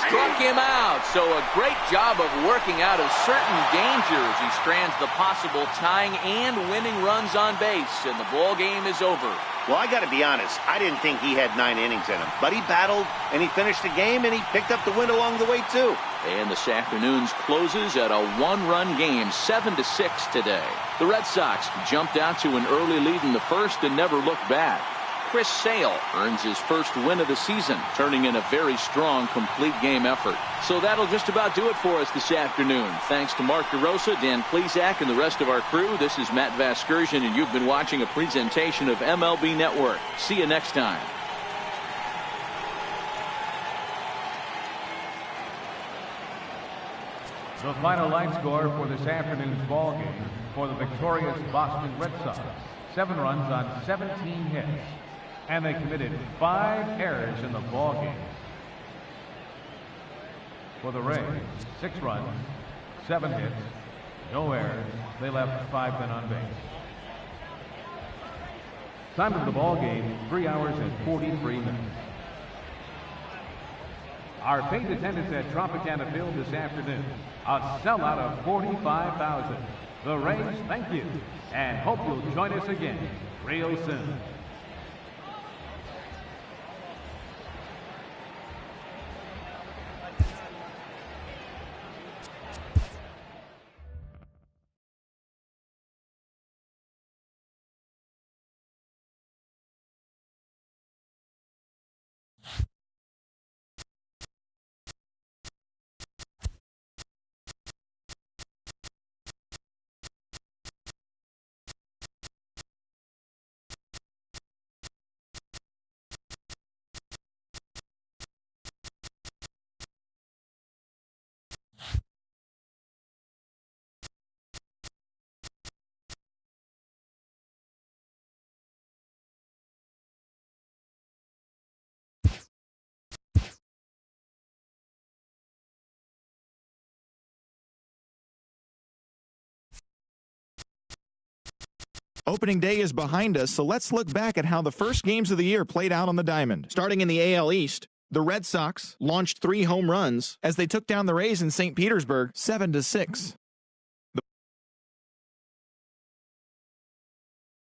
[SPEAKER 1] Struck him out. So a great job of working out of certain dangers. He strands the possible tying and winning runs on base, and the ball game is over.
[SPEAKER 2] Well, I got to be honest. I didn't think he had 9 innings in him, but he battled and he finished the game and he picked up the win along the way too.
[SPEAKER 1] And this afternoon's closes at a 1-run game, 7-6 today. The Red Sox jumped out to an early lead in the first and never looked back. Chris Sale earns his first win of the season, turning in a very strong complete game effort. So that'll just about do it for us this afternoon. Thanks to Mark DeRosa, Dan Plesac, and the rest of our crew. This is Matt Vasgersian, and you've been watching a presentation of MLB Network. See you next time.
[SPEAKER 3] The final line score for this afternoon's ball game for the victorious Boston Red Sox. 7 runs on 17 hits. And they committed 5 errors in the ball game. For the Rays, 6 runs, 7 hits, no errors. They left 5 men on base. Time of the ball game, 3 hours and 43 minutes. Our paid attendance at Tropicana Field this afternoon, a sellout of 45,000. The Rays thank you and hope you'll join us again real soon.
[SPEAKER 6] Opening day is behind us, so let's look back at how the first games of the year played out on the diamond. Starting in the AL East, the Red Sox launched 3 home runs as they took down the Rays in St. Petersburg 7-6.